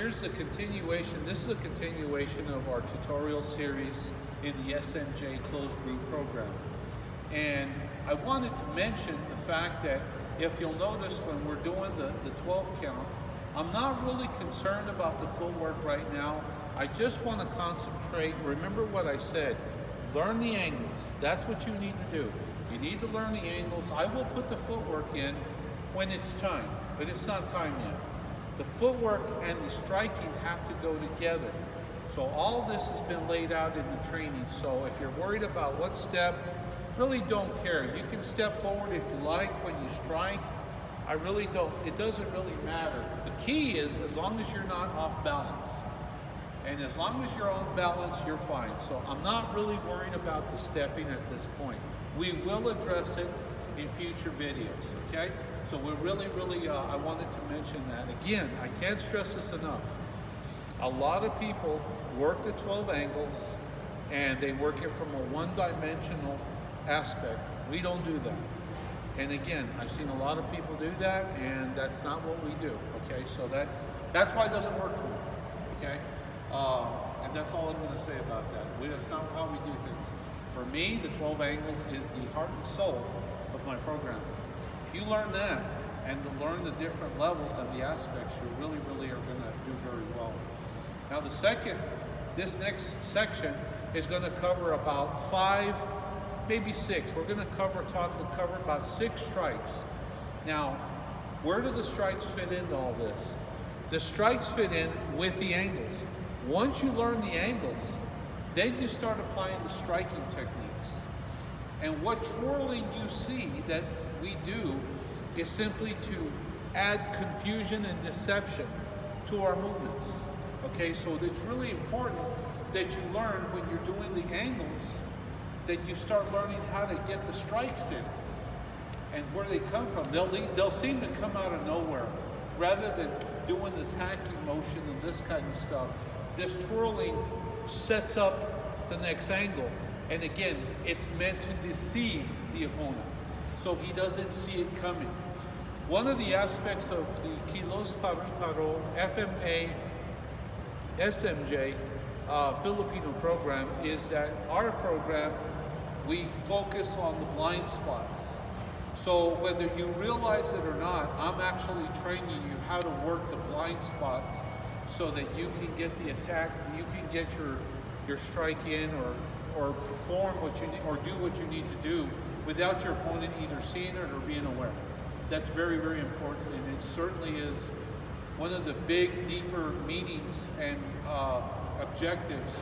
here's the continuation. This is a continuation of our tutorial series in the SMJ closed group program. And I wanted to mention the fact that if you'll notice when we're doing the 12 count, I'm not really concerned about the footwork right now. I just want to concentrate. Remember what I said, learn the angles. That's what you need to do. You need to learn the angles. I will put the footwork in when it's time, but it's not time yet. The footwork and the striking have to go together. So all this has been laid out in the training. So if you're worried about what step, really don't care. You can step forward if you like when you strike. I really don't. It doesn't really matter. The key is as long as you're not off balance. And as long as you're on balance, you're fine. So I'm not really worried about the stepping at this point. We will address it in future videos, okay? So we're really, I wanted to mention that. Again, I can't stress this enough. A lot of people work the 12 angles and they work it from a one-dimensional aspect. We don't do that. And again, I've seen a lot of people do that, and that's not what we do, okay? So that's why it doesn't work for me, okay? And that's all I'm going to say about that. That's not how we do things. For me, the 12 angles is the heart and soul of my program. If you learn that and to learn the different levels and the aspects, you really are going to do very well. Now this next section is going to cover about 5, maybe 6. We're going to cover about 6 strikes. Now, where do the strikes fit into all this? The strikes fit in with the angles. Once you learn the angles, then you start applying the striking techniques. And what twirling you see that we do is simply to add confusion and deception to our movements. Okay, so it's really important that you learn when you're doing the angles that you start learning how to get the strikes in and where they come from. They'll seem to come out of nowhere. Rather than doing this hacking motion and this kind of stuff, this twirling sets up the next angle. And again, it's meant to deceive the opponent so he doesn't see it coming. One of the aspects of the Kilos Paru Paro FMA SMJ Filipino program is that our program, we focus on the blind spots. So whether you realize it or not, I'm actually training you how to work the blind spots so that you can get the attack, you can get your strike in or perform what you need or do what you need to do without your opponent either seeing it or being aware. That's very important, and it certainly is one of the big, deeper meanings and objectives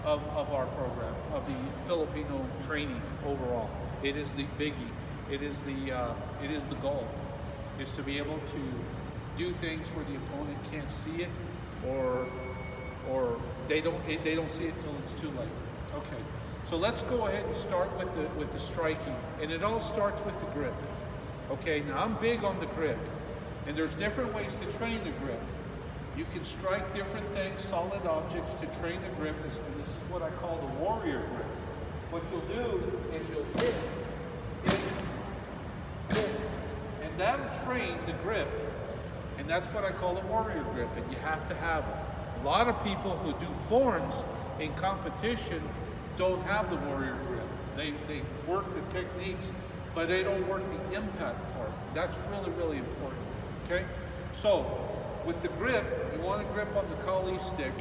of our program, of the Filipino training overall. It is the biggie. It is the goal, is to be able to do things where the opponent can't see it, or they don't see it till it's too late. Okay, so let's go ahead and start with the striking, and it all starts with the grip. Okay, now I'm big on the grip, and there's different ways to train the grip. You can strike different things, solid objects, to train the grip, and this is what I call the warrior grip. What you'll do is you'll hit, and that'll train the grip, and that's what I call the warrior grip, and you have to have it. A lot of people who do forms in competition don't have the warrior grip. They work the techniques, but they don't work the impact part. That's really important, okay? So, with the grip, you want to grip on the Kali stick.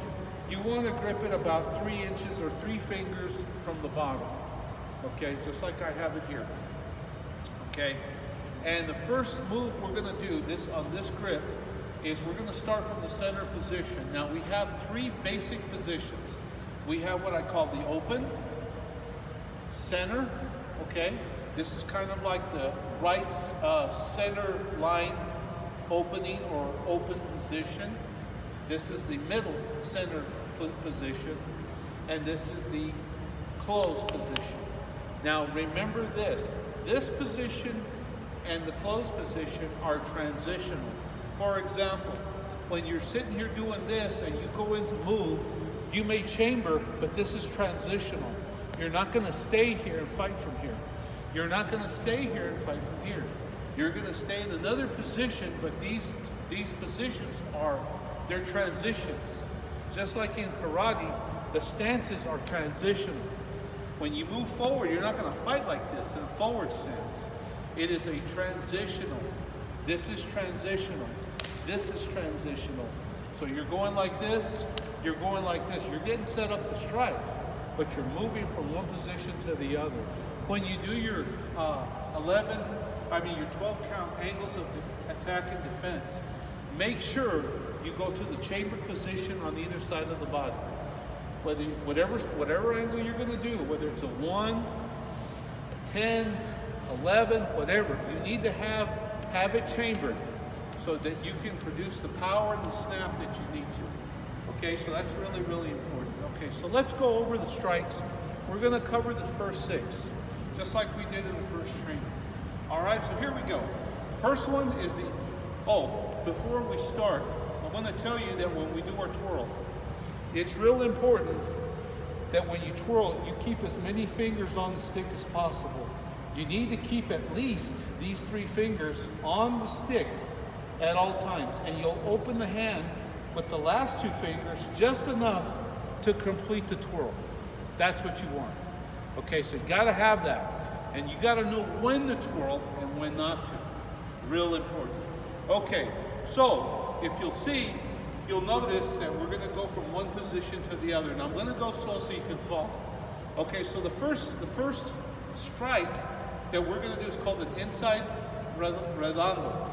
You want to grip it about 3 inches or 3 fingers from the bottom, okay? Just like I have it here, okay? And the first move we're going to do on this grip is we're going to start from the center position. Now we have 3 basic positions. We have what I call the open, center, okay? This is kind of like the right center line opening or open position. This is the middle center position, and this is the closed position. Now remember this position and the closed position are transitional. For example, when you're sitting here doing this and you go into move, you may chamber, but this is transitional. You're not going to stay here and fight from here. You're not going to stay here and fight from here. You're going to stay in another position, but these positions are they're transitions. Just like in karate, the stances are transitional. When you move forward, you're not going to fight like this in a forward stance. It is a transitional. This is transitional. This is transitional. So you're going like this, you're going like this. You're getting set up to strike, but you're moving from one position to the other. When you do your 12 count angles of the attack and defense, make sure you go to the chambered position on either side of the body. Whatever angle you're going to do, whether it's a 1, a 10, 11, whatever, you need to have it chambered so that you can produce the power and the snap that you need to. Okay, so that's really, really important. Okay, so let's go over the strikes. We're going to cover the first 6, just like we did in the first training. All right, so here we go. First one is before we start, I want to tell you that when we do our twirl, it's real important that when you twirl, you keep as many fingers on the stick as possible. You need to keep at least these 3 fingers on the stick at all times, and you'll open the hand with the last 2 fingers just enough to complete the twirl. That's what you want. Okay, so you gotta have that. And you gotta know when to twirl and when not to. Real important. Okay, so if you'll notice that we're gonna go from one position to the other. And I'm gonna go slow so you can follow. Okay, so the first strike that we're gonna do is called an inside redondo.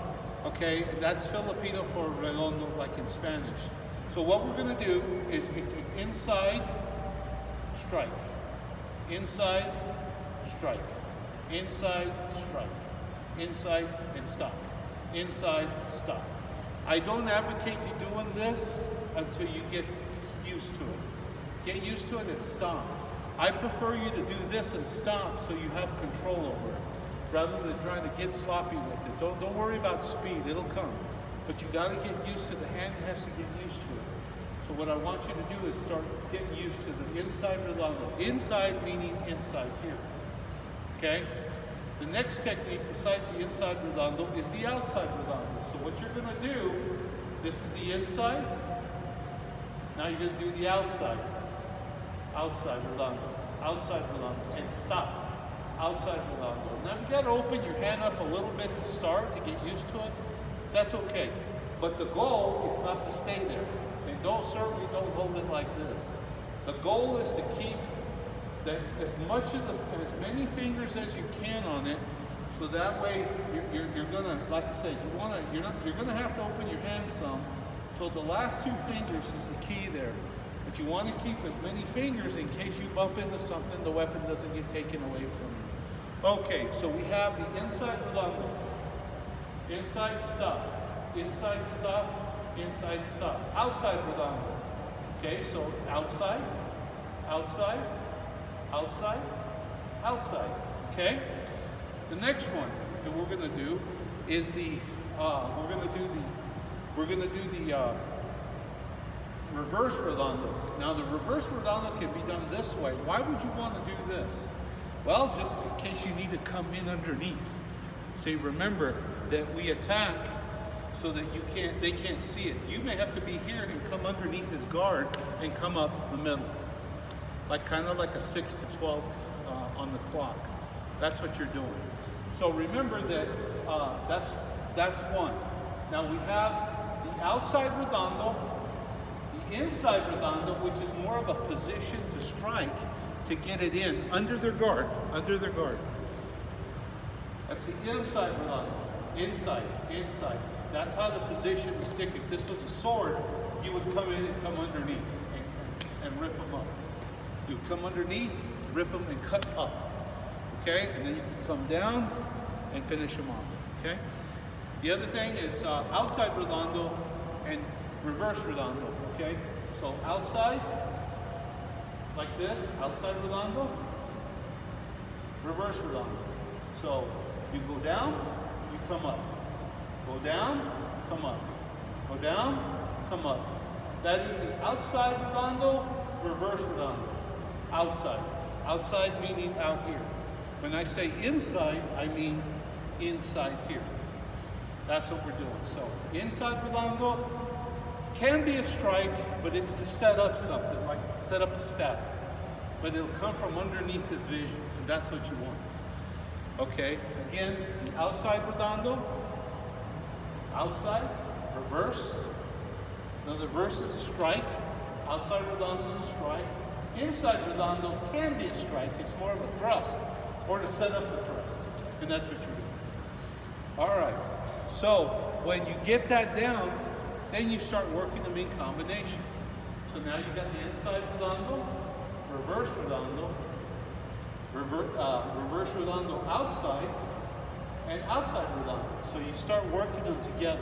Okay, and that's Filipino for redondo, like in Spanish. So what we're gonna do is it's an inside strike. Inside strike. Inside strike. Inside and stop. Inside, stop. I don't advocate you doing this until you get used to it. Get used to it and stop. I prefer you to do this and stop so you have control over it, rather than trying to get sloppy with it. Don't worry about speed, it'll come. But you gotta get used to the hand has to get used to it. So what I want you to do is start getting used to the inside redondo. Inside meaning inside here. Okay? The next technique besides the inside redondo is the outside redondo. So what you're gonna do, this is the inside. Now you're gonna do the outside. Outside redondo. Outside redondo. And stop. Outside redondo. Now you gotta open your hand up a little bit to start, to get used to it. That's okay. But the goal is not to stay there. And certainly don't hold it like this. The goal is to keep as many fingers as you can on it, so that way you're gonna, like I said, you're gonna have to open your hand some. So the last 2 fingers is the key there. But you want to keep as many fingers in case you bump into something, the weapon doesn't get taken away from you. Okay, so we have the inside redondo. Inside stop. Inside stop. Inside stop. Outside redondo. Okay, so outside, outside, outside, outside. Okay? The next one that we're gonna do is we're gonna do the reverse redondo. Now the reverse redondo can be done this way. Why would you want to do this? Well, just in case you need to come in underneath. See, remember that we attack so that they can't see it. You may have to be here and come underneath his guard and come up the middle. Kind of like a 6 to 12 on the clock. That's what you're doing. So remember that that's one. Now we have the outside redondo, the inside redondo, which is more of a position to strike to get it in under their guard, That's the inside redondo, inside. That's how the position is stick. If this was a sword, you would come in and come underneath and rip them up. You come underneath, rip them, and cut up. Okay? And then you can come down and finish them off. Okay? The other thing is outside redondo and reverse redondo. Okay? So outside, like this, outside redondo, reverse redondo. So you go down, you come up. Go down, come up. Go down, come up. That is the outside redondo, reverse redondo. Outside. Outside meaning out here. When I say inside, I mean inside here. That's what we're doing. So inside redondo, can be a strike, but it's to set up something, like to set up a stab. But it'll come from underneath his vision, and that's what you want. Okay, again, the outside redondo, outside, reverse. Now the reverse is a strike, outside redondo is a strike. Inside redondo can be a strike, it's more of a thrust, or to set up the thrust, and that's what you're doing. All right, so when you get that down, then you start working them in combination. So now you got the inside redondo, reverse redondo, reverse redondo outside, and outside redondo. So you start working them together,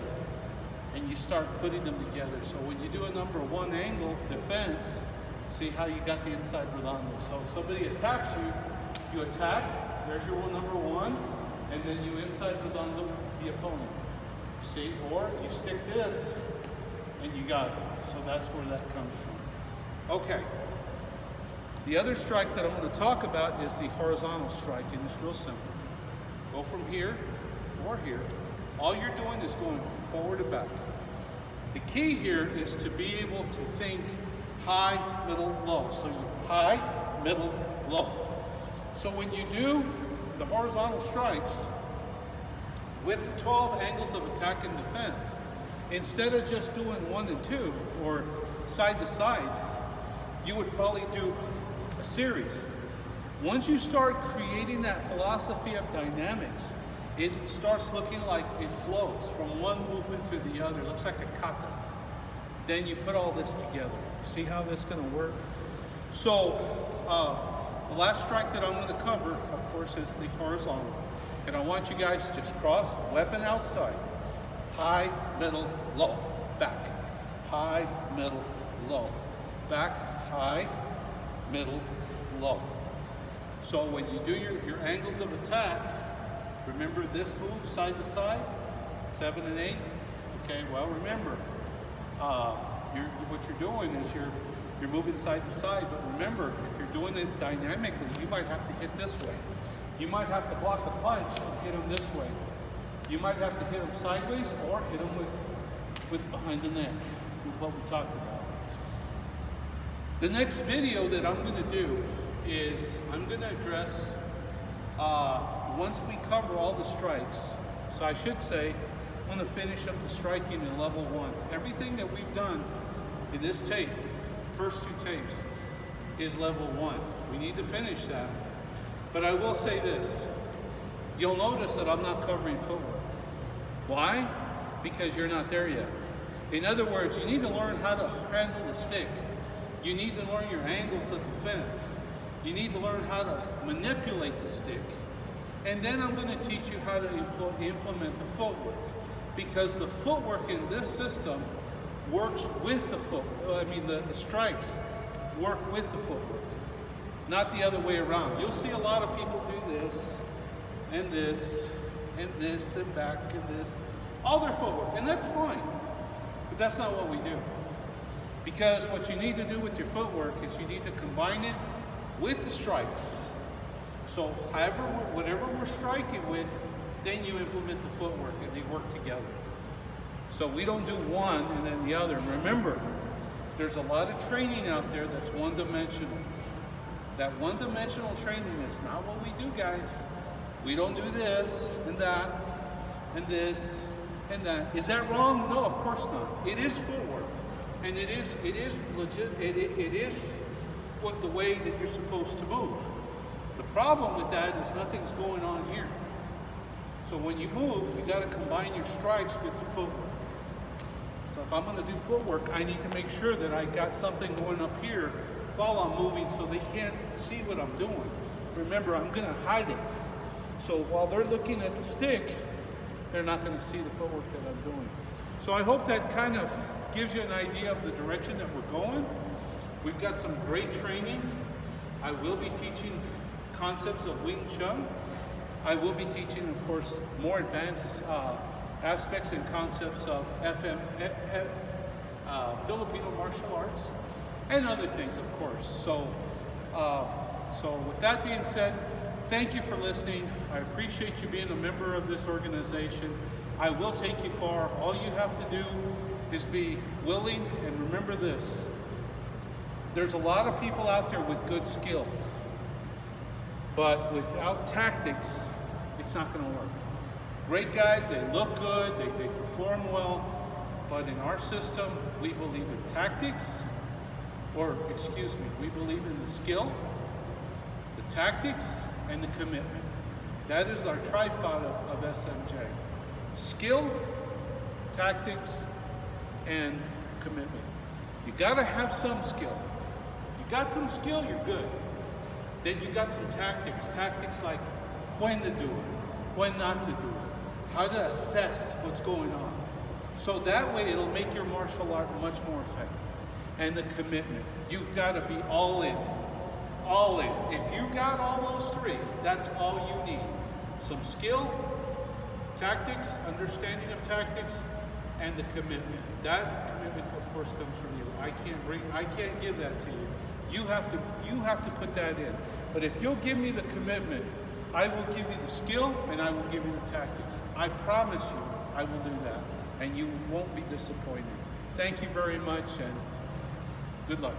and you start putting them together. So when you do a number one angle defense, see how you got the inside redondo. So if somebody attacks you, you attack, there's your number one, and then you inside redondo the opponent. See, or you stick this, and you got it. So that's where that comes from. Okay. The other strike that I'm going to talk about is the horizontal strike, and it's real simple. Go from here or here. All you're doing is going forward and back. The key here is to be able to think high, middle, low. So you high, middle, low. So when you do the horizontal strikes with the 12 angles of attack and defense, instead of just doing 1 and 2 or side to side, you would probably do a series. Once you start creating that philosophy of dynamics, it starts looking like it flows from one movement to the other. It looks like a kata. Then you put all this together. See how that's going to work? So the last strike that I'm going to cover, of course, is the horizontal. And I want you guys to just cross, weapon outside. High, middle, low. Back. High, middle, low. Back, high, middle, low. So when you do your angles of attack, remember this move side to side, 7 and 8. Okay, well remember, what you're doing is you're moving side to side, but remember, if you're doing it dynamically, you might have to hit this way. You might have to block a punch and hit them this way. You might have to hit them sideways or hit them with behind the neck, with what we talked about. The next video that I'm going to do is I'm going to address, once we cover all the strikes, so I should say, I'm going to finish up the striking in level 1. Everything that we've done in this tape, first 2 tapes, is level 1. We need to finish that. But I will say this, you'll notice that I'm not covering footwork. Why? Because you're not there yet. In other words, you need to learn how to handle the stick. You need to learn your angles of defense. You need to learn how to manipulate the stick. And then I'm going to teach you how to implement the footwork. Because the footwork in this system works with the strikes work with the footwork, not the other way around. You'll see a lot of people do this, and this, and this, and back, and this. All their footwork, and that's fine. But that's not what we do. Because what you need to do with your footwork is you need to combine it with the strikes. So whatever we're striking with, then you implement the footwork and they work together. So we don't do one and then the other. Remember, there's a lot of training out there that's one-dimensional. That one-dimensional training is not what we do, guys. We don't do this and that and this and that. Is that wrong? No, of course not. It is footwork. And it is legit. It is the way that you're supposed to move. The problem with that is nothing's going on here. So when you move, you got to combine your strikes with your footwork. So if I'm going to do footwork, I need to make sure that I got something going up here while I'm moving so they can't see what I'm doing. Remember, I'm going to hide it. So while they're looking at the stick, they're not going to see the footwork that I'm doing. So I hope that kind of gives you an idea of the direction that we're going. We've got some great training. I will be teaching concepts of Wing Chun. I will be teaching, of course, more advanced aspects and concepts of Filipino martial arts and other things, of course. So with that being said, thank you for listening. I appreciate you being a member of this organization. I will take you far. All you have to do is be willing, and remember this, there's a lot of people out there with good skill, but without tactics, it's not going to work. Great guys, they look good, they perform well, but in our system, we believe in tactics, we believe in the skill, the tactics, and the commitment. That is our tripod of SMJ. Skill, tactics, and commitment. You gotta have some skill. You got some skill, you're good. Then you got some tactics. Tactics like when to do it, when not to do it, how to assess what's going on. So that way it'll make your martial art much more effective. And the commitment. You've gotta be all in. All in. If you got all those three, that's all you need. Some skill, tactics, understanding of tactics, and the commitment. That commitment, of course, comes from you. I can't give that to you. You have to put that in. But if you'll give me the commitment, I will give you the skill and I will give you the tactics. I promise you, I will do that, and you won't be disappointed. Thank you very much, and good luck.